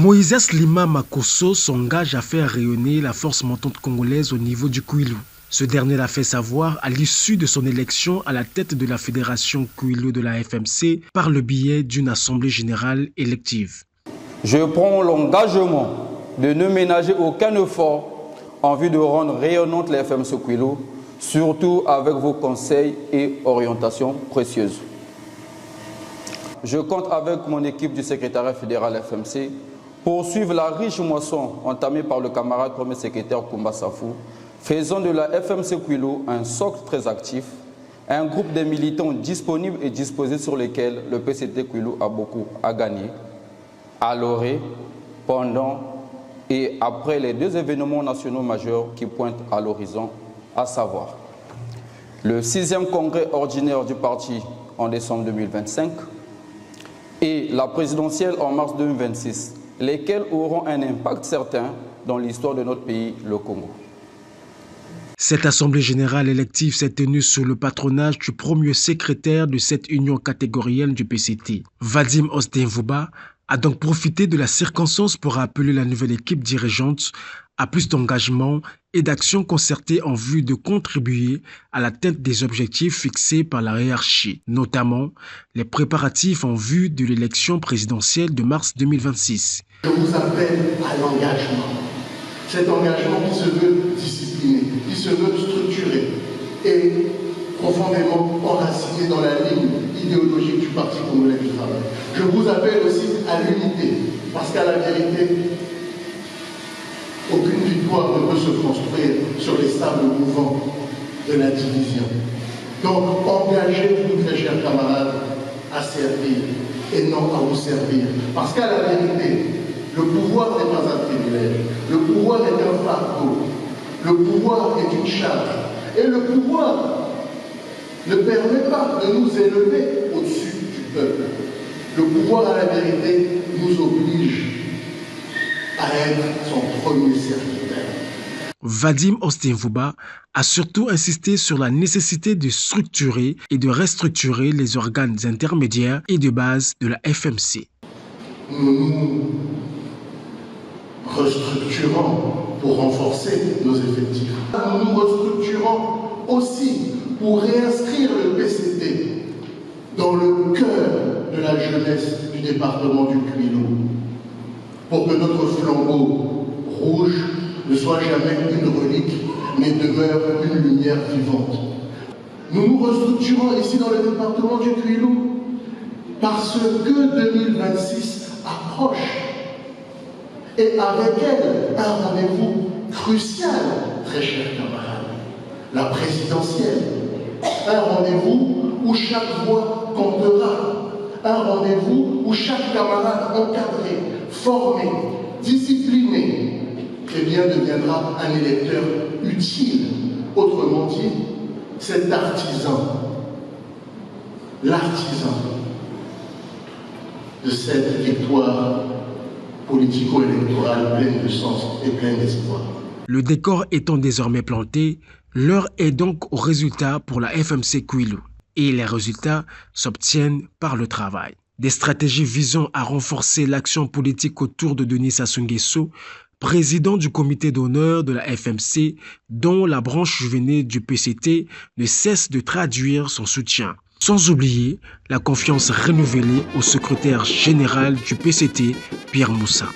Moïse Lima Makosso s'engage à faire rayonner la force montante congolaise au niveau du Kouilou. Ce dernier l'a fait savoir à l'issue de son élection à la tête de la fédération Kouilou de la FMC par le biais d'une assemblée générale élective. Je prends l'engagement de ne ménager aucun effort en vue de rendre rayonnante la FMC Kouilou, surtout avec vos conseils et orientations précieuses. Je compte avec mon équipe du secrétariat fédéral FMC pour suivre la riche moisson entamée par le camarade premier secrétaire Koumba Safou, faisant de la FMC Kouilou un socle très actif, un groupe de militants disponibles et disposés sur lesquels le PCT Kouilou a beaucoup à gagner, à l'orée, pendant et après les deux événements nationaux majeurs qui pointent à l'horizon, à savoir le 6e congrès ordinaire du parti en décembre 2025 et la présidentielle en mars 2026, lesquels auront un impact certain dans l'histoire de notre pays, le Congo. Cette assemblée générale élective s'est tenue sous le patronage du premier secrétaire de cette union catégorielle du PCT. Vadim Ostinvuba a donc profité de la circonstance pour appeler la nouvelle équipe dirigeante à plus d'engagement et d'actions concertées en vue de contribuer à l'atteinte des objectifs fixés par la hiérarchie, notamment les préparatifs en vue de l'élection présidentielle de mars 2026. Je vous appelle à l'engagement. Cet engagement qui se veut discipliné, qui se veut structuré et profondément enraciné dans la ligne idéologique du Parti congolais du travail. Je vous appelle aussi à l'unité, parce qu'à la vérité, aucune victoire ne peut se construire sur les sables mouvants de la division. Donc, engagez-vous, très chers camarades, à servir et non à vous servir. Parce qu'à la vérité, le pouvoir n'est pas un privilège, le pouvoir est un fardeau, le pouvoir est une charge. Et le pouvoir ne permet pas de nous élever au-dessus du peuple. Le pouvoir, à la vérité, nous oblige à être son premier serviteur. Vadim Ostinvuba a surtout insisté sur la nécessité de structurer et de restructurer les organes intermédiaires et de base de la FMC. Nous restructurons pour renforcer nos effectifs. Nous restructurons aussi pour réinscrire le PCT dans le cœur de la jeunesse du département du Kouilou, pour que notre flambeau rouge ne soit jamais une relique, mais demeure une lumière vivante. Nous nous restructurons ici dans le département du Kouilou parce que 2026 approche. Et avec elle, un rendez-vous crucial, très chers camarades, la présidentielle. Un rendez-vous où chaque voix comptera. Un rendez-vous où chaque camarade encadré, formé, discipliné, eh bien, deviendra un électeur utile. Autrement dit, cet artisan, l'artisan de cette victoire politico-électorale pleine de sens et pleine d'espoir. Le décor étant désormais planté, l'heure est donc aux résultats pour la FMC Kouilou. Et les résultats s'obtiennent par le travail. Des stratégies visant à renforcer l'action politique autour de Denis Sassou Nguesso, président du comité d'honneur de la FMC, dont la branche juvénile du PCT ne cesse de traduire son soutien. Sans oublier la confiance renouvelée au secrétaire général du PCT, Pierre Moussa.